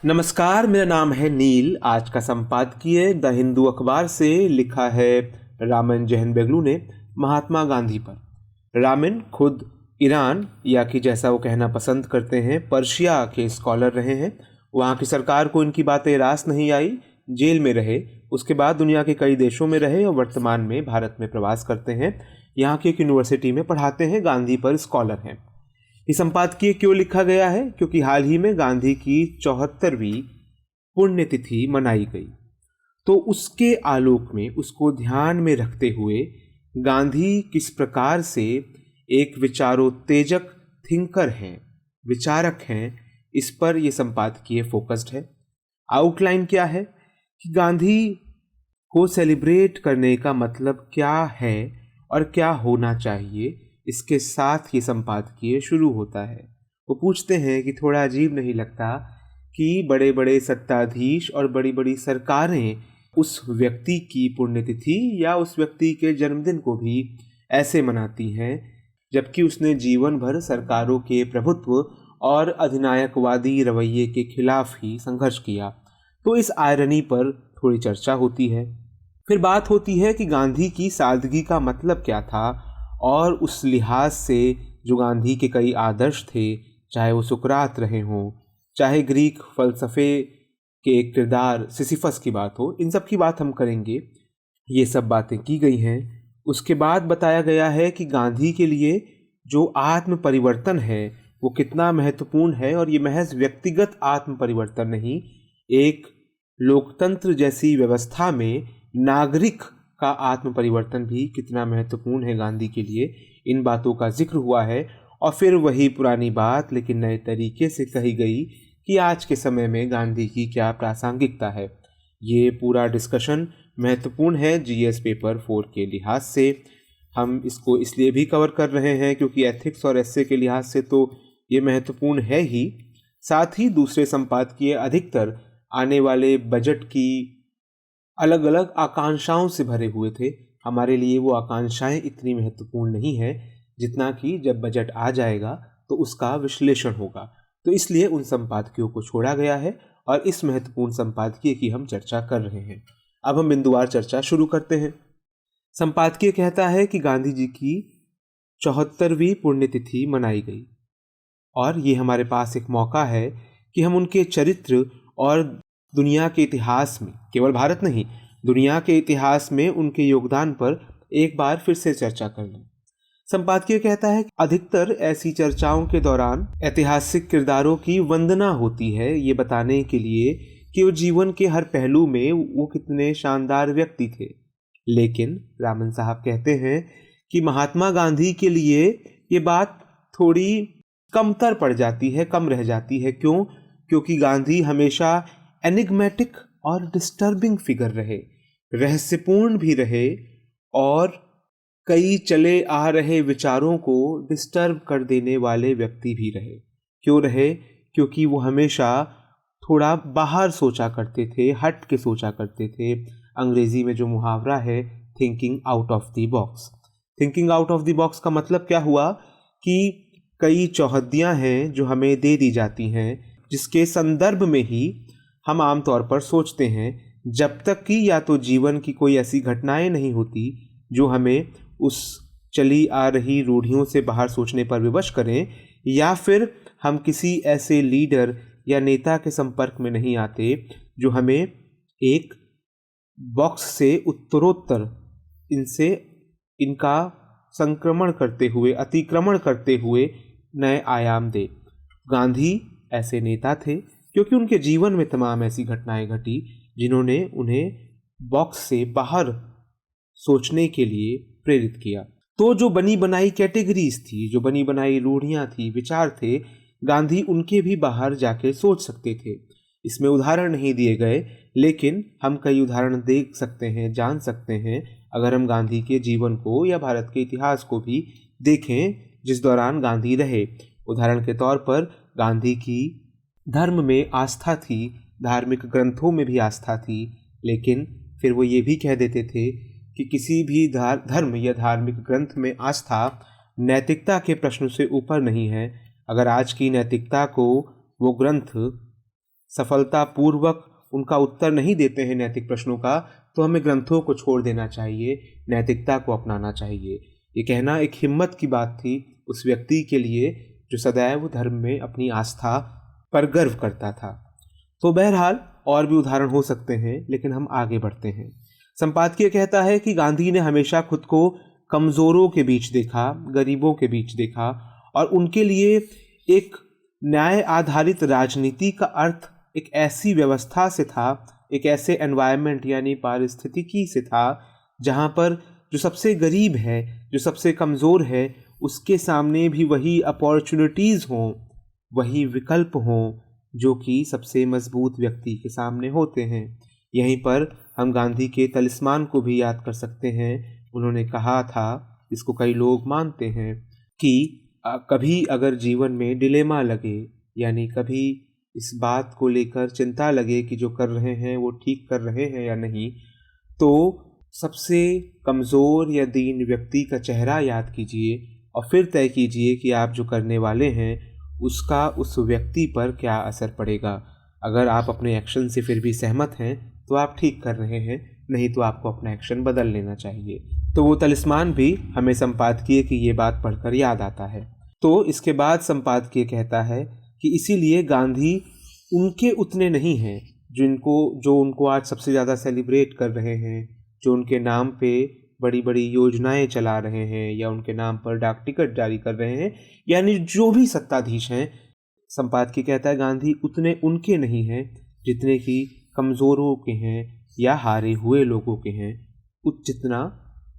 नमस्कार, मेरा नाम है नील। आज का संपादकीय द हिंदू अखबार से लिखा है रामन जहन बेगलू ने महात्मा गांधी पर। रामन खुद ईरान या कि जैसा वो कहना पसंद करते हैं पर्शिया के स्कॉलर रहे हैं। वहाँ की सरकार को इनकी बातें रास नहीं आई, जेल में रहे। उसके बाद दुनिया के कई देशों में रहे और वर्तमान में भारत में प्रवास करते हैं। यहाँ की एक यूनिवर्सिटी में पढ़ाते हैं, गांधी पर स्कॉलर हैं। ये संपादकीय क्यों लिखा गया है? क्योंकि हाल ही में गांधी की 74वीं पुण्यतिथि मनाई गई। तो उसके आलोक में, उसको ध्यान में रखते हुए गांधी किस प्रकार से एक विचारोत्तेजक थिंकर हैं, विचारक हैं, इस पर यह संपादकीय फोकस्ड है। आउटलाइन क्या है कि गांधी को सेलिब्रेट करने का मतलब क्या है और क्या होना चाहिए, इसके साथ ये संपादकीय शुरू होता है। वो पूछते हैं कि थोड़ा अजीब नहीं लगता कि बड़े बड़े सत्ताधीश और बड़ी बड़ी सरकारें उस व्यक्ति की पुण्यतिथि या उस व्यक्ति के जन्मदिन को भी ऐसे मनाती हैं, जबकि उसने जीवन भर सरकारों के प्रभुत्व और अधिनायकवादी रवैये के खिलाफ ही संघर्ष किया। तो इस आयरनी पर थोड़ी चर्चा होती है। फिर बात होती है कि गांधी की सादगी का मतलब क्या था, और उस लिहाज से जो गांधी के कई आदर्श थे, चाहे वो सुकरात रहे हों, चाहे ग्रीक फलसफे के एक किरदार सिसिफस की बात हो, इन सब की बात हम करेंगे। ये सब बातें की गई हैं। उसके बाद बताया गया है कि गांधी के लिए जो आत्म परिवर्तन है वो कितना महत्वपूर्ण है, और ये महज व्यक्तिगत आत्म परिवर्तन नहीं, एक लोकतंत्र जैसी व्यवस्था में नागरिक का आत्म परिवर्तन भी कितना महत्वपूर्ण है गांधी के लिए। इन बातों का जिक्र हुआ है। और फिर वही पुरानी बात लेकिन नए तरीके से कही गई कि आज के समय में गांधी की क्या प्रासंगिकता है। ये पूरा डिस्कशन महत्वपूर्ण है जीएस पेपर 4 के लिहाज से। हम इसको इसलिए भी कवर कर रहे हैं क्योंकि एथिक्स और एस्से के लिहाज से तो ये महत्वपूर्ण है ही। साथ ही दूसरे संपादकीय अधिकतर आने वाले बजट की अलग अलग आकांक्षाओं से भरे हुए थे। हमारे लिए वो आकांक्षाएं इतनी महत्वपूर्ण नहीं है जितना कि जब बजट आ जाएगा तो उसका विश्लेषण होगा। तो इसलिए उन संपादकियों को छोड़ा गया है और इस महत्वपूर्ण संपादकीय की हम चर्चा कर रहे हैं। अब हम बिंदुवार चर्चा शुरू करते हैं। संपादकीय कहता है कि गांधी जी की 74वीं पुण्यतिथि मनाई गई, और ये हमारे पास एक मौका है कि हम उनके चरित्र और दुनिया के इतिहास में, केवल भारत नहीं, दुनिया के इतिहास में उनके योगदान पर एक बार फिर से चर्चा कर लें। संपादकीय कहता है कि अधिकतर ऐसी चर्चाओं के दौरान ऐतिहासिक किरदारों की वंदना होती है, ये बताने के लिए कि वो जीवन के हर पहलू में वो कितने शानदार व्यक्ति थे। लेकिन रामन साहब कहते हैं कि महात्मा गांधी के लिए ये बात थोड़ी कमतर पड़ जाती है, कम रह जाती है। क्यों? क्योंकि गांधी हमेशा एनिग्मेटिक और डिस्टर्बिंग फिगर रहे, रहस्यपूर्ण भी रहे, और कई चले आ रहे विचारों को डिस्टर्ब कर देने वाले व्यक्ति भी रहे। क्यों रहे? क्योंकि वो हमेशा थोड़ा बाहर सोचा करते थे, हट के सोचा करते थे। अंग्रेजी में जो मुहावरा है thinking out of the box. Thinking out of the box का मतलब क्या हुआ कि कई चौहद्दियां हैं जो हमें दे दी जाती हैं, जिसके संदर्भ में ही हम आमतौर पर सोचते हैं, जब तक कि या तो जीवन की कोई ऐसी घटनाएं नहीं होती जो हमें उस चली आ रही रूढ़ियों से बाहर सोचने पर विवश करें, या फिर हम किसी ऐसे लीडर या नेता के संपर्क में नहीं आते जो हमें एक बॉक्स से उत्तरोत्तर इनका संक्रमण करते हुए, अतिक्रमण करते हुए नए आयाम दे। गांधी ऐसे नेता थे क्योंकि उनके जीवन में तमाम ऐसी घटनाएं घटी जिन्होंने उन्हें बॉक्स से बाहर सोचने के लिए प्रेरित किया। तो जो बनी बनाई कैटेगरीज थी, जो बनी बनाई रूढ़ियां थी, विचार थे, गांधी उनके भी बाहर जाके सोच सकते थे। इसमें उदाहरण नहीं दिए गए, लेकिन हम कई उदाहरण देख सकते हैं, जान सकते हैं, अगर हम गांधी के जीवन को या भारत के इतिहास को भी देखें जिस दौरान गांधी रहे। उदाहरण के तौर पर गांधी की धर्म में आस्था थी, धार्मिक ग्रंथों में भी आस्था थी, लेकिन फिर वो ये भी कह देते थे कि किसी भी धर्म या धार्मिक ग्रंथ में आस्था नैतिकता के प्रश्न से ऊपर नहीं है। अगर आज की नैतिकता को वो ग्रंथ सफलतापूर्वक उनका उत्तर नहीं देते हैं नैतिक प्रश्नों का, तो हमें ग्रंथों को छोड़ देना चाहिए, नैतिकता को अपनाना चाहिए। ये कहना एक हिम्मत की बात थी उस व्यक्ति के लिए जो सदैव धर्म में अपनी आस्था पर गर्व करता था। तो बहरहाल और भी उदाहरण हो सकते हैं, लेकिन हम आगे बढ़ते हैं। संपादकीय कहता है कि गांधी ने हमेशा खुद को कमज़ोरों के बीच देखा, गरीबों के बीच देखा, और उनके लिए एक न्याय आधारित राजनीति का अर्थ एक ऐसी व्यवस्था से था, एक ऐसे एनवायरनमेंट यानी पारिस्थितिकी से था, जहाँ पर जो सबसे गरीब है, जो सबसे कमज़ोर है, उसके सामने भी वही अपॉर्चुनिटीज़ हों, वही विकल्प हों जो कि सबसे मजबूत व्यक्ति के सामने होते हैं। यहीं पर हम गांधी के तलिस्मान को भी याद कर सकते हैं। उन्होंने कहा था, इसको कई लोग मानते हैं, कि कभी अगर जीवन में डिलेमा लगे, यानी कभी इस बात को लेकर चिंता लगे कि जो कर रहे हैं वो ठीक कर रहे हैं या नहीं, तो सबसे कमज़ोर या दीन व्यक्ति का चेहरा याद कीजिए और फिर तय कीजिए कि आप जो करने वाले हैं उसका उस व्यक्ति पर क्या असर पड़ेगा। अगर आप अपने एक्शन से फिर भी सहमत हैं तो आप ठीक कर रहे हैं, नहीं तो आपको अपना एक्शन बदल लेना चाहिए। तो वो तलिस्मान भी हमें संपादकीय की ये बात पढ़कर याद आता है। तो इसके बाद संपादकीय कहता है कि इसीलिए गांधी उनके उतने नहीं हैं जो उनको आज सबसे ज़्यादा सेलिब्रेट कर रहे हैं, जो उनके नाम पे बड़ी बड़ी योजनाएं चला रहे हैं या उनके नाम पर डाक टिकट जारी कर रहे हैं, यानी जो भी सत्ताधीश हैं। संपादकीय कहता है गांधी उतने उनके नहीं हैं जितने कि कमज़ोरों के हैं या हारे हुए लोगों के हैं, जितना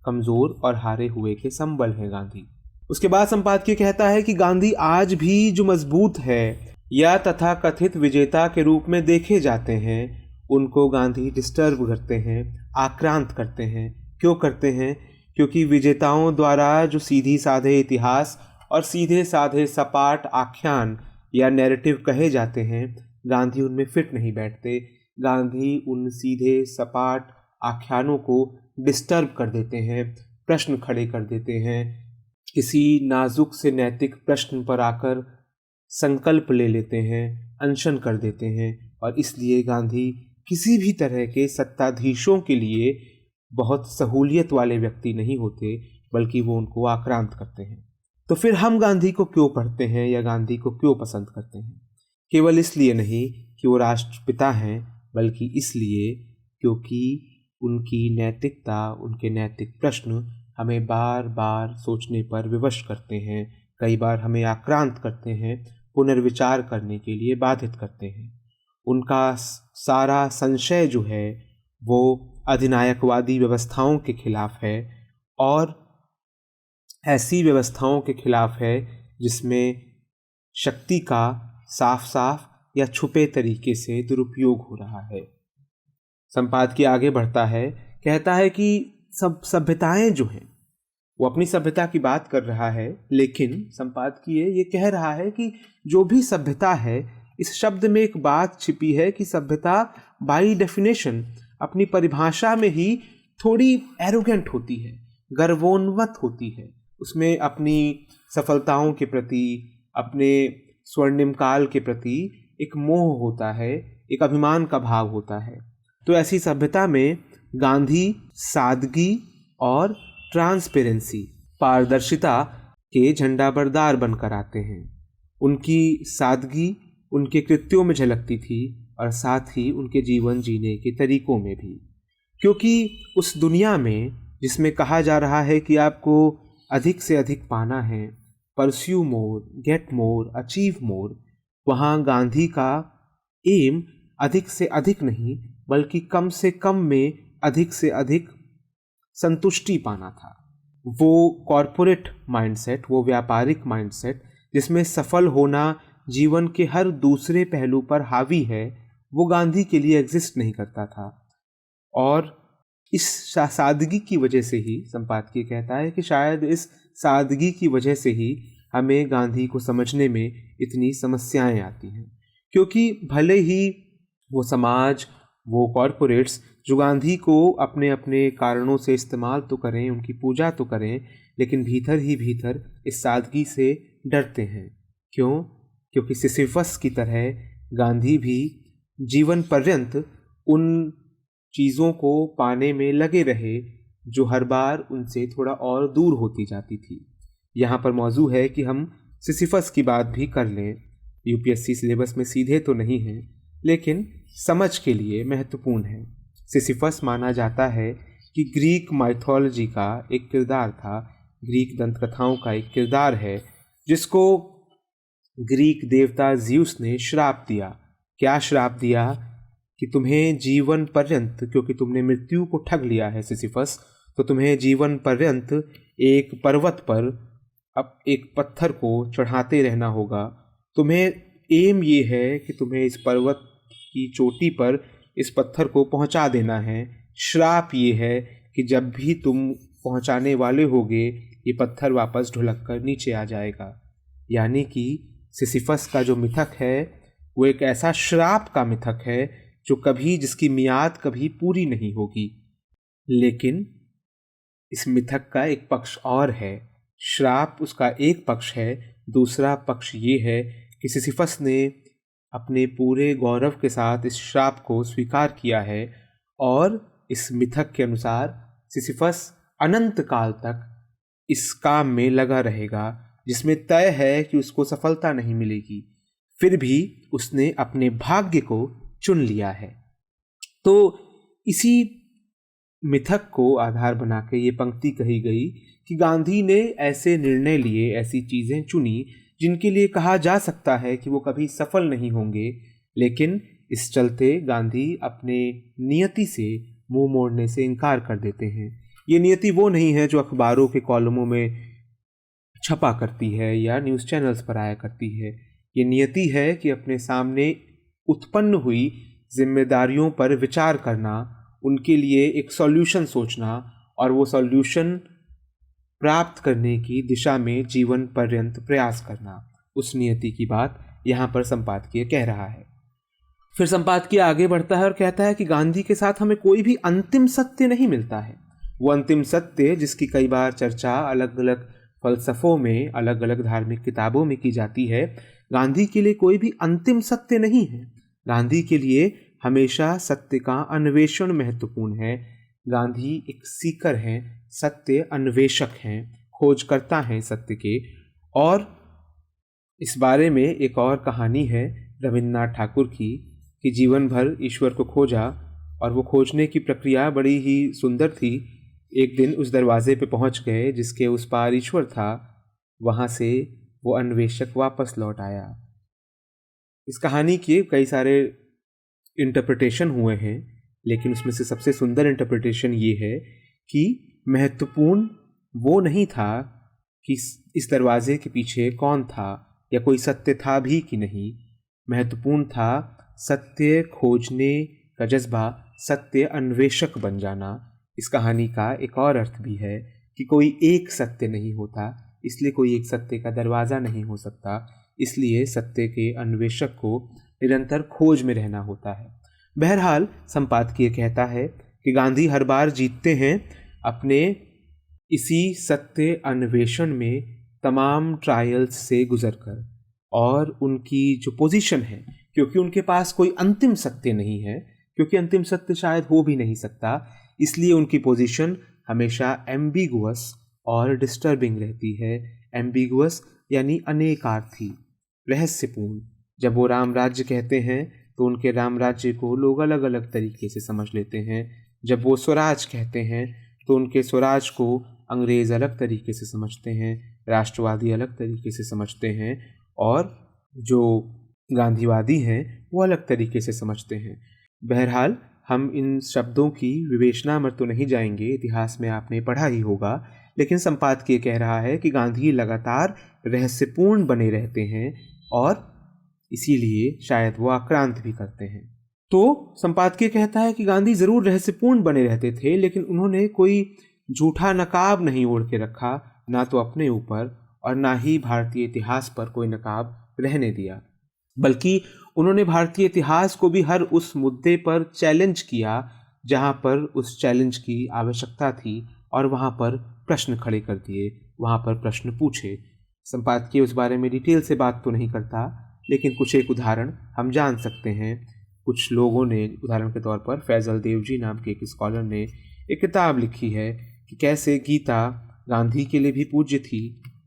कमज़ोर और हारे हुए के संबल है गांधी। उसके बाद संपादकीय कहता है कि गांधी आज भी जो मजबूत है या तथा कथित विजेता के रूप में देखे जाते हैं, उनको गांधी डिस्टर्ब करते हैं, आक्रांत करते हैं। क्यों करते हैं? क्योंकि विजेताओं द्वारा जो सीधी साधे इतिहास और सीधे साधे सपाट आख्यान या नैरेटिव कहे जाते हैं, गांधी उनमें फिट नहीं बैठते। गांधी उन सीधे सपाट आख्यानों को डिस्टर्ब कर देते हैं, प्रश्न खड़े कर देते हैं, किसी नाजुक से नैतिक प्रश्न पर आकर संकल्प ले लेते हैं, अनशन कर देते हैं, और इसलिए गांधी किसी भी तरह के सत्ताधीशों के लिए बहुत सहूलियत वाले व्यक्ति नहीं होते, बल्कि वो उनको आक्रांत करते हैं। तो फिर हम गांधी को क्यों पढ़ते हैं या गांधी को क्यों पसंद करते हैं? केवल इसलिए नहीं कि वो राष्ट्रपिता हैं, बल्कि इसलिए क्योंकि उनकी नैतिकता, उनके नैतिक प्रश्न हमें बार बार सोचने पर विवश करते हैं, कई बार हमें आक्रांत करते हैं, पुनर्विचार करने के लिए बाधित करते हैं। उनका सारा संशय जो है वो अधिनायकवादी व्यवस्थाओं के खिलाफ है, और ऐसी व्यवस्थाओं के खिलाफ है जिसमें शक्ति का साफ साफ या छुपे तरीके से दुरुपयोग हो रहा है। संपादकीय आगे बढ़ता है, कहता है कि सब सभ्यताएं जो हैं, वो अपनी सभ्यता की बात कर रहा है, लेकिन संपादकीय ये कह रहा है कि जो भी सभ्यता है, इस शब्द में एक बात छिपी है कि सभ्यता बाय डेफिनेशन अपनी परिभाषा में ही थोड़ी एरोगेंट होती है, गर्वोन्नत होती है। उसमें अपनी सफलताओं के प्रति, अपने स्वर्णिम काल के प्रति एक मोह होता है, एक अभिमान का भाव होता है। तो ऐसी सभ्यता में गांधी सादगी और ट्रांसपेरेंसी, पारदर्शिता के झंडाबरदार बनकर आते हैं। उनकी सादगी उनके कृत्यों में झलकती थी और साथ ही उनके जीवन जीने के तरीकों में भी, क्योंकि उस दुनिया में जिसमें कहा जा रहा है कि आपको अधिक से अधिक पाना है, परस्यू मोर, गेट मोर, अचीव मोर, वहाँ गांधी का एम अधिक से अधिक नहीं, बल्कि कम से कम में अधिक से अधिक संतुष्टि पाना था। वो कॉरपोरेट माइंडसेट, वो व्यापारिक माइंडसेट जिसमें सफल होना जीवन के हर दूसरे पहलू पर हावी है, वो गांधी के लिए एग्जिस्ट नहीं करता था। और इस सादगी की वजह से ही, संपादकीय कहता है कि शायद इस सादगी की वजह से ही हमें गांधी को समझने में इतनी समस्याएं आती हैं, क्योंकि भले ही वो समाज, वो कॉरपोरेट्स जो गांधी को अपने अपने कारणों से इस्तेमाल तो करें, उनकी पूजा तो करें, लेकिन भीतर ही भीतर इस सादगी से डरते हैं। क्यों? क्योंकि सिसिफस की तरह गांधी भी जीवन पर्यंत उन चीज़ों को पाने में लगे रहे जो हर बार उनसे थोड़ा और दूर होती जाती थी। यहाँ पर मौजू है कि हम सिसिफस की बात भी कर लें। यूपीएससी सिलेबस में सीधे तो नहीं है, लेकिन समझ के लिए महत्वपूर्ण है। सिसिफस माना जाता है कि ग्रीक माइथोलॉजी का एक किरदार था, ग्रीक दंतकथाओं का एक किरदार है, जिसको ग्रीक देवता ज़्यूस ने श्राप दिया। क्या श्राप दिया? कि तुम्हें जीवन पर्यंत, क्योंकि तुमने मृत्यु को ठग लिया है सिसिफस, तो तुम्हें जीवन पर्यंत एक पर्वत पर अब एक पत्थर को चढ़ाते रहना होगा। तुम्हें एम ये है कि तुम्हें इस पर्वत की चोटी पर इस पत्थर को पहुंचा देना है। श्राप ये है कि जब भी तुम पहुंचाने वाले होगे, ये पत्थर वापस ढुलक कर नीचे आ जाएगा। यानी कि सिसिफस का जो मिथक है वो एक ऐसा श्राप का मिथक है जो कभी, जिसकी मियाद कभी पूरी नहीं होगी। लेकिन इस मिथक का एक पक्ष और है। श्राप उसका एक पक्ष है, दूसरा पक्ष ये है कि सिसिफस ने अपने पूरे गौरव के साथ इस श्राप को स्वीकार किया है और इस मिथक के अनुसार सिसिफस अनंत काल तक इस काम में लगा रहेगा, जिसमें तय है कि उसको सफलता नहीं मिलेगी। फिर भी उसने अपने भाग्य को चुन लिया है। तो इसी मिथक को आधार बना के ये पंक्ति कही गई कि गांधी ने ऐसे निर्णय लिए, ऐसी चीज़ें चुनी जिनके लिए कहा जा सकता है कि वो कभी सफल नहीं होंगे, लेकिन इस चलते गांधी अपने नियति से मुंह मोड़ने से इनकार कर देते हैं। ये नियति वो नहीं है जो अखबारों के कॉलमों में छपा करती है या न्यूज़ चैनल्स पर आया करती है। ये नियति है कि अपने सामने उत्पन्न हुई जिम्मेदारियों पर विचार करना, उनके लिए एक सॉल्यूशन सोचना और वो सॉल्यूशन प्राप्त करने की दिशा में जीवन पर्यंत प्रयास करना। उस नियति की बात यहाँ पर संपादकीय कह रहा है। फिर संपादकीय आगे बढ़ता है और कहता है कि गांधी के साथ हमें कोई भी अंतिम सत्य नहीं मिलता है। वो अंतिम सत्य जिसकी कई बार चर्चा अलग अलग फलसफों में, अलग अलग धार्मिक किताबों में की जाती है, गांधी के लिए कोई भी अंतिम सत्य नहीं है। गांधी के लिए हमेशा सत्य का अन्वेषण महत्वपूर्ण है। गांधी एक सीकर हैं, सत्य अन्वेषक हैं, खोजकर्ता हैं सत्य के। और इस बारे में एक और कहानी है रविन्द्रनाथ ठाकुर की कि जीवन भर ईश्वर को खोजा और वो खोजने की प्रक्रिया बड़ी ही सुंदर थी। एक दिन उस दरवाजे पे पहुंच गए जिसके उस पार ईश्वर था, वहाँ से वो अन्वेषक वापस लौट आया। इस कहानी के कई सारे इंटरप्रिटेशन हुए हैं, लेकिन उसमें से सबसे सुंदर इंटरप्रिटेशन ये है कि महत्वपूर्ण वो नहीं था कि इस दरवाजे के पीछे कौन था या कोई सत्य था भी कि नहीं। महत्वपूर्ण था सत्य खोजने का जज्बा, सत्य अन्वेषक बन जाना। इस कहानी का एक और अर्थ भी है कि कोई एक सत्य नहीं होता, इसलिए कोई एक सत्य का दरवाज़ा नहीं हो सकता, इसलिए सत्य के अन्वेषक को निरंतर खोज में रहना होता है। बहरहाल संपादकीय कहता है कि गांधी हर बार जीतते हैं अपने इसी सत्य अन्वेषण में तमाम ट्रायल्स से गुजरकर। और उनकी जो पोजीशन है, क्योंकि उनके पास कोई अंतिम सत्य नहीं है, क्योंकि अंतिम सत्य शायद हो भी नहीं सकता, इसलिए उनकी पोजीशन हमेशा एम्बिगुअस और डिस्टर्बिंग रहती है। एम्बिगुअस यानी अनेकार्थी, रहस्यपूर्ण। जब वो राम राज्य कहते हैं तो उनके राम राज्य को लोग अलग अलग तरीके से समझ लेते हैं। जब वो स्वराज कहते हैं तो उनके स्वराज को अंग्रेज़ अलग तरीके से समझते हैं, राष्ट्रवादी अलग तरीके से समझते हैं, और जो गांधीवादी हैं वो अलग तरीके से समझते हैं। बहरहाल हम इन शब्दों की विवेचना में तो नहीं जाएंगे, इतिहास में आपने पढ़ा ही होगा, लेकिन संपादकीय कह रहा है कि गांधी लगातार रहस्यपूर्ण बने रहते हैं और इसीलिए शायद वो आक्रांत भी करते हैं। तो संपादकीय कहता है कि गांधी ज़रूर रहस्यपूर्ण बने रहते थे, लेकिन उन्होंने कोई झूठा नकाब नहीं ओढ़ के रखा, ना तो अपने ऊपर और ना ही भारतीय इतिहास पर कोई नकाब रहने दिया, बल्कि उन्होंने भारतीय इतिहास को भी हर उस मुद्दे पर चैलेंज किया जहाँ पर उस चैलेंज की आवश्यकता थी, और वहाँ पर प्रश्न खड़े कर दिए, वहाँ पर प्रश्न पूछे। संपादकीय उस बारे में डिटेल से बात तो नहीं करता, लेकिन कुछ एक उदाहरण हम जान सकते हैं। कुछ लोगों ने, उदाहरण के तौर पर फैजल देव जी नाम के एक स्कॉलर ने एक किताब लिखी है कि कैसे गीता गांधी के लिए भी पूज्य थी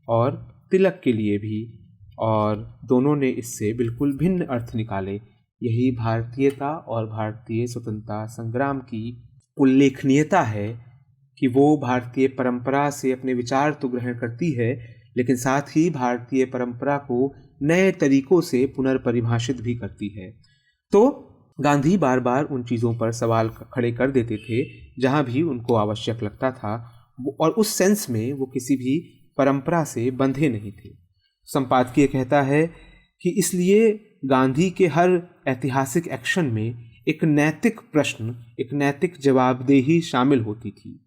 और तिलक के लिए भी, और दोनों ने इससे बिल्कुल भिन्न अर्थ निकाले। यही भारतीयता और भारतीय स्वतंत्रता संग्राम की उल्लेखनीयता है कि वो भारतीय परंपरा से अपने विचार तो ग्रहण करती है, लेकिन साथ ही भारतीय परंपरा को नए तरीकों से पुनर्परिभाषित भी करती है। तो गांधी बार बार उन चीज़ों पर सवाल खड़े कर देते थे जहाँ भी उनको आवश्यक लगता था, और उस सेंस में वो किसी भी परंपरा से बंधे नहीं थे। संपादकीय कहता है कि इसलिए गांधी के हर ऐतिहासिक एक्शन में एक नैतिक प्रश्न, एक नैतिक जवाबदेही शामिल होती थी,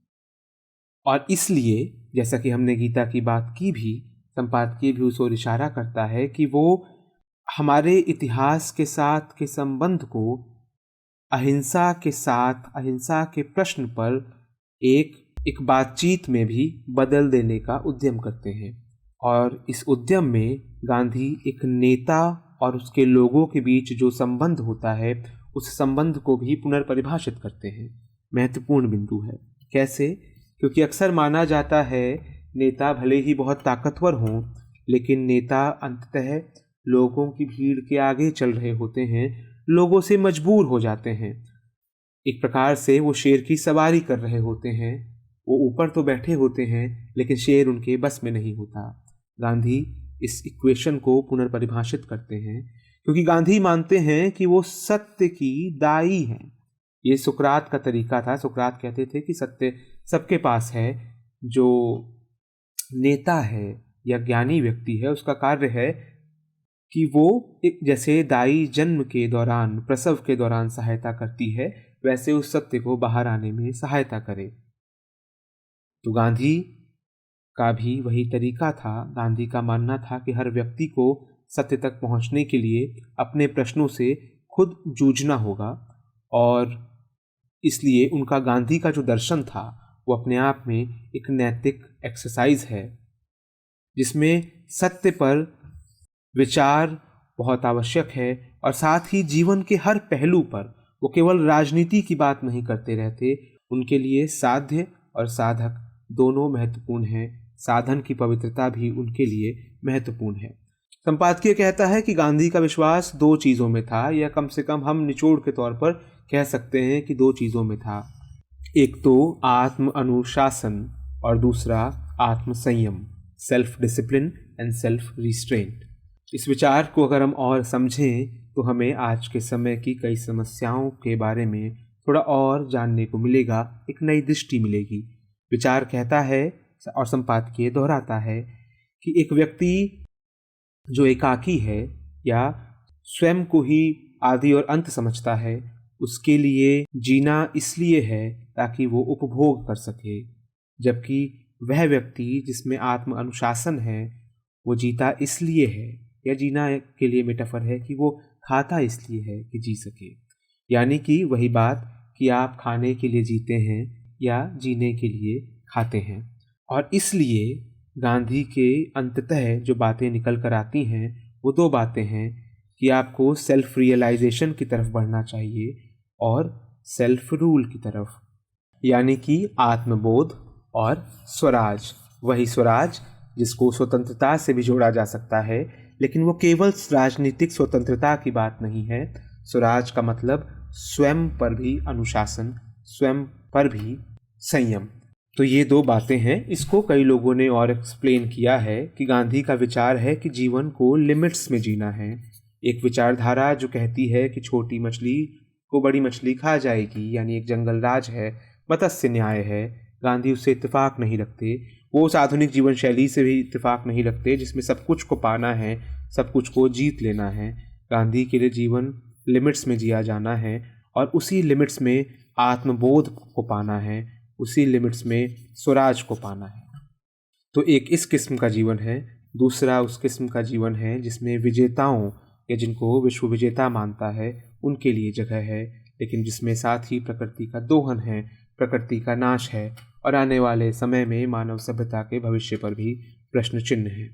और इसलिए जैसा कि हमने गीता की बात की भी, संपादकीय भी उस ओर इशारा करता है कि वो हमारे इतिहास के साथ के संबंध को अहिंसा के साथ, अहिंसा के प्रश्न पर एक बातचीत में भी बदल देने का उद्यम करते हैं। और इस उद्यम में गांधी एक नेता और उसके लोगों के बीच जो संबंध होता है, उस संबंध को भी पुनर्परिभाषित करते हैं। महत्वपूर्ण बिंदु है। कैसे? क्योंकि अक्सर माना जाता है नेता भले ही बहुत ताकतवर हों, लेकिन नेता अंततः लोगों की भीड़ के आगे चल रहे होते हैं, लोगों से मजबूर हो जाते हैं। एक प्रकार से वो शेर की सवारी कर रहे होते हैं, वो ऊपर तो बैठे होते हैं लेकिन शेर उनके बस में नहीं होता। गांधी इस इक्वेशन को पुनर्परिभाषित करते हैं क्योंकि गांधी मानते हैं कि वो सत्य की दाई हैं। ये सुकरात का तरीका था। सुकरात कहते थे कि सत्य सबके पास है। जो नेता है या ज्ञानी व्यक्ति है, उसका कार्य है कि वो एक जैसे दाई जन्म के दौरान, प्रसव के दौरान सहायता करती है, वैसे उस सत्य को बाहर आने में सहायता करे। तो गांधी का भी वही तरीका था। गांधी का मानना था कि हर व्यक्ति को सत्य तक पहुंचने के लिए अपने प्रश्नों से खुद जूझना होगा, और इसलिए उनका गांधी का जो दर्शन था वो अपने आप में एक नैतिक एक्सरसाइज है, जिसमें सत्य पर विचार बहुत आवश्यक है, और साथ ही जीवन के हर पहलू पर वो केवल राजनीति की बात नहीं करते रहते। उनके लिए साध्य और साधक दोनों महत्वपूर्ण हैं। साधन की पवित्रता भी उनके लिए महत्वपूर्ण है। संपादकीय कहता है कि गांधी का विश्वास दो चीज़ों में था, या कम से कम हम निचोड़ के तौर पर कह सकते हैं कि दो चीज़ों में था। एक तो आत्म अनुशासन और दूसरा आत्म संयम, self discipline and self restraint. इस विचार को अगर हम और समझें तो हमें आज के समय की कई समस्याओं के बारे में थोड़ा और जानने को मिलेगा, एक नई दृष्टि मिलेगी। विचार कहता है और संपादकीय दोहराता है कि एक व्यक्ति जो एकाकी है या स्वयं को ही आदि और अंत समझता है, उसके लिए जीना इसलिए है ताकि वो उपभोग कर सके, जबकि वह व्यक्ति जिसमें आत्म अनुशासन है वो जीता इसलिए है, या जीना के लिए मेटाफर है कि वो खाता इसलिए है कि जी सके। यानी कि वही बात कि आप खाने के लिए जीते हैं या जीने के लिए खाते हैं। और इसलिए गांधी के अंततः जो बातें निकल कर आती हैं वो दो बातें हैं कि आपको सेल्फ रियलाइजेशन की तरफ बढ़ना चाहिए और सेल्फ रूल की तरफ, यानी कि आत्मबोध और स्वराज। वही स्वराज जिसको स्वतंत्रता से भी जोड़ा जा सकता है, लेकिन वो केवल राजनीतिक स्वतंत्रता की बात नहीं है। स्वराज का मतलब स्वयं पर भी अनुशासन, स्वयं पर भी संयम। तो ये दो बातें हैं। इसको कई लोगों ने और एक्सप्लेन किया है कि गांधी का विचार है कि जीवन को लिमिट्स में जीना है। एक विचारधारा जो कहती है कि छोटी मछली को बड़ी मछली खा जाएगी, यानी एक जंगल राज है, मत्स्य न्याय है। गांधी उससे इत्तेफाक नहीं रखते। वो उस आधुनिक जीवन शैली से भी इत्तेफाक नहीं रखते जिसमें सब कुछ को पाना है, सब कुछ को जीत लेना है। गांधी के लिए जीवन लिमिट्स में जिया जाना है, और उसी लिमिट्स में आत्मबोध को पाना है, उसी लिमिट्स में स्वराज को पाना है। तो एक इस किस्म का जीवन है, दूसरा उस किस्म का जीवन है जिसमें विजेताओं या जिनको विश्व विजेता मानता है उनके लिए जगह है, लेकिन जिसमें साथ ही प्रकृति का दोहन है, प्रकृति का नाश है, और आने वाले समय में मानव सभ्यता के भविष्य पर भी प्रश्न चिन्ह है।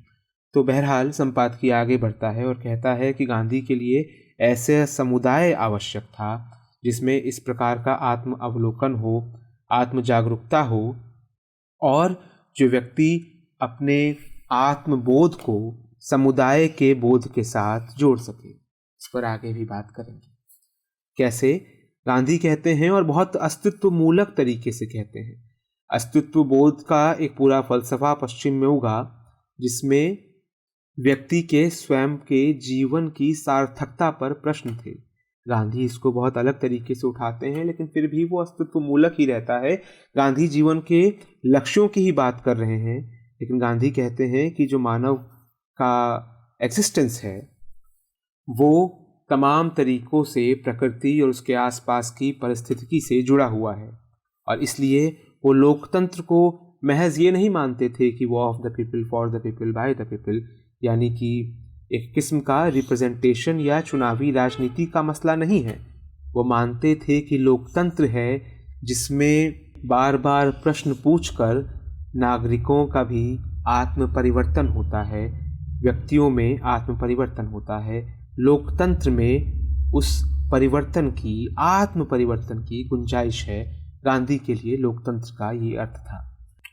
तो बहरहाल संपादकीय आगे बढ़ता है और कहता है कि गांधी के लिए ऐसे समुदाय आवश्यक था जिसमें इस प्रकार का आत्म अवलोकन हो, आत्म जागरूकता हो और जो व्यक्ति अपने आत्मबोध को समुदाय के बोध के साथ जोड़ सके। इस पर आगे भी बात करेंगे। कैसे गांधी कहते हैं और बहुत अस्तित्व मूलक तरीके से कहते हैं। अस्तित्व बोध का एक पूरा फलसफा पश्चिम में उगा जिसमें व्यक्ति के स्वयं के जीवन की सार्थकता पर प्रश्न थे। गांधी इसको बहुत अलग तरीके से उठाते हैं लेकिन फिर भी वो अस्तित्व मूलक ही रहता है। गांधी जीवन के लक्ष्यों की ही बात कर रहे हैं लेकिन गांधी कहते हैं कि जो मानव का एग्जिस्टेंस है वो तमाम तरीकों से प्रकृति और उसके आसपास की परिस्थिति से जुड़ा हुआ है और इसलिए वो लोकतंत्र को महज ये नहीं मानते थे कि वो of the people for the people by the people, यानी कि एक किस्म का रिप्रेजेंटेशन या चुनावी राजनीति का मसला नहीं है। वो मानते थे कि लोकतंत्र है जिसमें बार बार प्रश्न पूछकर नागरिकों का भी आत्म परिवर्तन होता है, व्यक्तियों में आत्म परिवर्तन होता है। लोकतंत्र में उस परिवर्तन की, आत्म परिवर्तन की गुंजाइश है। गांधी के लिए लोकतंत्र का ये अर्थ था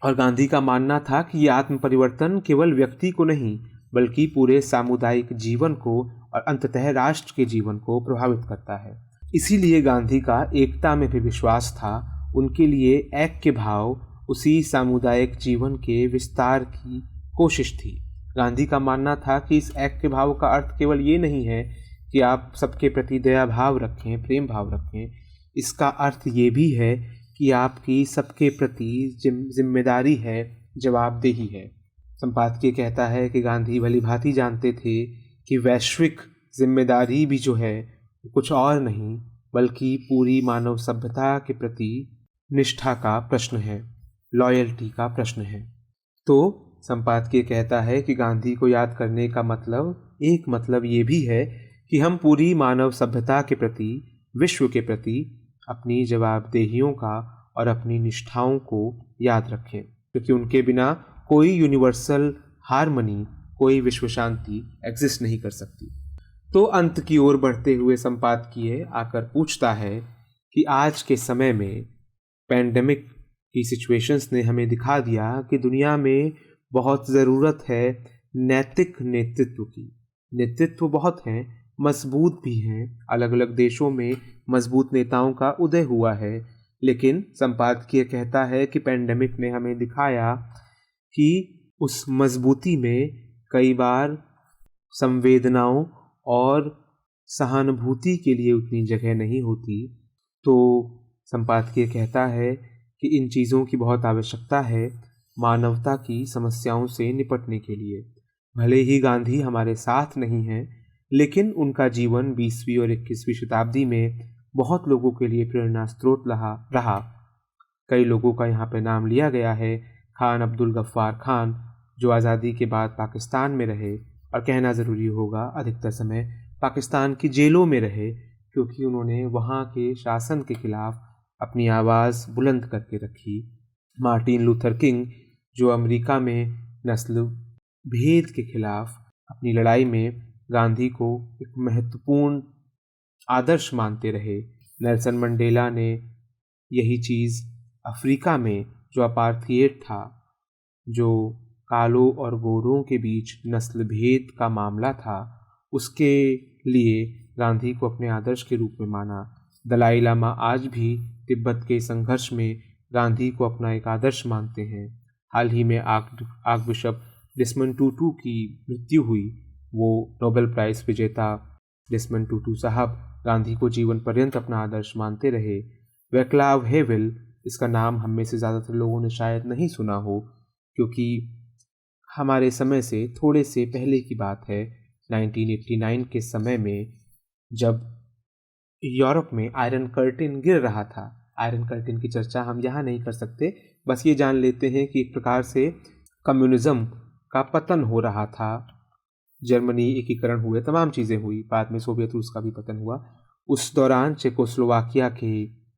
और गांधी का मानना था कि ये आत्म परिवर्तन केवल व्यक्ति को नहीं बल्कि पूरे सामुदायिक जीवन को और अंततः राष्ट्र के जीवन को प्रभावित करता है। इसीलिए गांधी का एकता में भी विश्वास था। उनके लिए ऐक्य भाव उसी सामुदायिक जीवन के विस्तार की कोशिश थी। गांधी का मानना था कि इस ऐक्य भाव का अर्थ केवल ये नहीं है कि आप सबके प्रति दया भाव रखें, प्रेम भाव रखें। इसका अर्थ ये भी है कि आपकी सबके प्रति जिम्मेदारी है, जवाबदेही है। संपादकीय कहता है कि गांधी भली भांति जानते थे कि वैश्विक जिम्मेदारी भी जो है कुछ और नहीं बल्कि पूरी मानव सभ्यता के प्रति निष्ठा का प्रश्न है, लॉयल्टी का प्रश्न है। तो संपादकीय कहता है कि गांधी को याद करने का एक मतलब ये भी है कि हम पूरी मानव सभ्यता के प्रति, विश्व के प्रति अपनी जवाबदेहियों का और अपनी निष्ठाओं को याद रखें, क्योंकि उनके बिना कोई यूनिवर्सल हार्मनी, कोई विश्व शांति एग्जिस्ट नहीं कर सकती। तो अंत की ओर बढ़ते हुए संपादकीय आकर पूछता है कि आज के समय में पैंडेमिक की सिचुएशंस ने हमें दिखा दिया कि दुनिया में बहुत ज़रूरत है नैतिक नेतृत्व की। नेतृत्व बहुत हैं, मजबूत भी हैं, अलग अलग देशों में मजबूत नेताओं का उदय हुआ है, लेकिन संपादकीय कहता है कि पैंडेमिक ने हमें दिखाया कि उस मजबूती में कई बार संवेदनाओं और सहानुभूति के लिए उतनी जगह नहीं होती। तो संपादकीय कहता है कि इन चीज़ों की बहुत आवश्यकता है मानवता की समस्याओं से निपटने के लिए। भले ही गांधी हमारे साथ नहीं हैं, लेकिन उनका जीवन 20वीं और 21वीं शताब्दी में बहुत लोगों के लिए प्रेरणा स्रोत रहा। कई लोगों का यहाँ पे नाम लिया गया है। खान अब्दुल गफ्फार खान, जो आज़ादी के बाद पाकिस्तान में रहे और कहना ज़रूरी होगा अधिकतर समय पाकिस्तान की जेलों में रहे, क्योंकि उन्होंने वहाँ के शासन के खिलाफ अपनी आवाज़ बुलंद करके रखी। मार्टिन लूथर किंग, जो अमेरिका में नस्ल भेद के खिलाफ अपनी लड़ाई में गांधी को एक महत्वपूर्ण आदर्श मानते रहे। नेल्सन मंडेला ने यही चीज़ अफ्रीका में जो अपार्थाइड था, जो कालों और गोरों के बीच नस्ल भेद का मामला था, उसके लिए गांधी को अपने आदर्श के रूप में माना। दलाई लामा आज भी तिब्बत के संघर्ष में गांधी को अपना एक आदर्श मानते हैं। हाल ही में आर्क बिशप डेसमंड टूटू की मृत्यु हुई। वो नोबेल प्राइज़ विजेता डेसमंड टूटू साहब गांधी को जीवन पर्यंत अपना आदर्श मानते रहे। वैक्लाव हेवेल, इसका नाम हम में से ज़्यादातर लोगों ने शायद नहीं सुना हो, क्योंकि हमारे समय से थोड़े से पहले की बात है। 1989 के समय में जब यूरोप में आयरन कर्टेन गिर रहा था। आयरन कर्टेन की चर्चा हम यहाँ नहीं कर सकते, बस ये जान लेते हैं कि एक प्रकार से कम्युनिज्म का पतन हो रहा था। जर्मनी एकीकरण हुए, तमाम चीज़ें हुई, बाद में सोवियत रूस का भी पतन हुआ। उस दौरान चेकोस्लोवाकिया के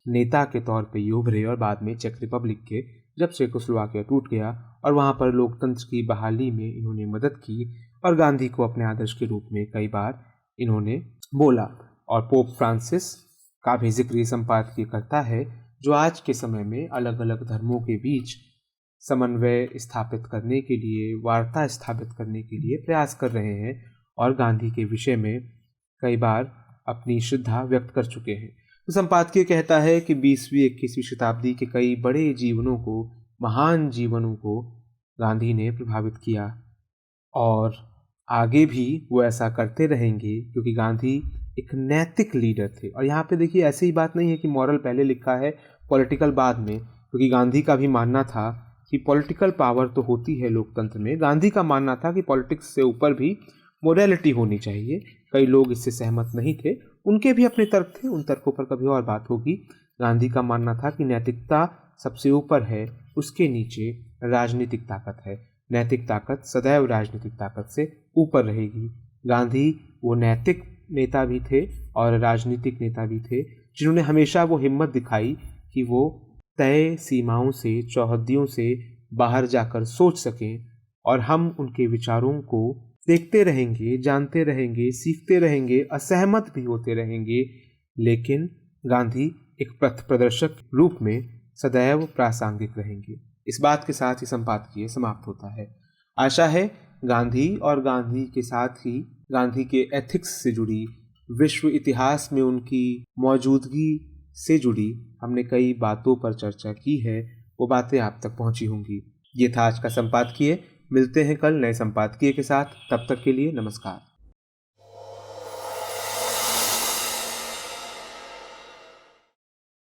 नेता के तौर पे ये उभरे और बाद में चेक रिपब्लिक के, जब चेकोस्लोवाकिया टूट गया और वहाँ पर लोकतंत्र की बहाली में इन्होंने मदद की और गांधी को अपने आदर्श के रूप में कई बार इन्होंने बोला। और पोप फ्रांसिस का भी जिक्र ये संपादकीय करता है, जो आज के समय में अलग अलग धर्मों के बीच समन्वय स्थापित करने के लिए, वार्ता स्थापित करने के लिए प्रयास कर रहे हैं और गांधी के विषय में कई बार अपनी श्रद्धा व्यक्त कर चुके हैं। तो संपादकीय कहता है कि 20वीं 21वीं शताब्दी के कई बड़े जीवनों को, महान जीवनों को गांधी ने प्रभावित किया और आगे भी वो ऐसा करते रहेंगे, क्योंकि गांधी एक नैतिक लीडर थे। और यहाँ पे देखिए, ऐसी ही बात नहीं है कि मॉरल पहले लिखा है, पॉलिटिकल बाद में, क्योंकि गांधी का भी मानना था कि पॉलिटिकल पावर तो होती है लोकतंत्र में। गांधी का मानना था कि पॉलिटिक्स से ऊपर भी मोरालिटी होनी चाहिए। कई लोग इससे सहमत नहीं थे, उनके भी अपने तर्क थे, उन तर्कों पर कभी और बात होगी। गांधी का मानना था कि नैतिकता सबसे ऊपर है, उसके नीचे राजनीतिक ताकत है। नैतिक ताकत सदैव राजनीतिक ताकत से ऊपर रहेगी। गांधी वो नैतिक नेता भी थे और राजनीतिक नेता भी थे, जिन्होंने हमेशा वो हिम्मत दिखाई कि वो तय सीमाओं से, चौहद्दियों से बाहर जाकर सोच सकें, और हम उनके विचारों को देखते रहेंगे, जानते रहेंगे, सीखते रहेंगे, असहमत भी होते रहेंगे, लेकिन गांधी एक पथ प्रदर्शक रूप में सदैव प्रासंगिक रहेंगे। इस बात के साथ ही संपादकीय समाप्त होता है। आशा है गांधी और गांधी के साथ ही गांधी के एथिक्स से जुड़ी, विश्व इतिहास में उनकी मौजूदगी से जुड़ी हमने कई बातों पर चर्चा की है, वो बातें आप तक पहुंची होंगी। ये था आज का संपादकीय। मिलते हैं कल नए संपादकीय के साथ, तब तक के लिए नमस्कार।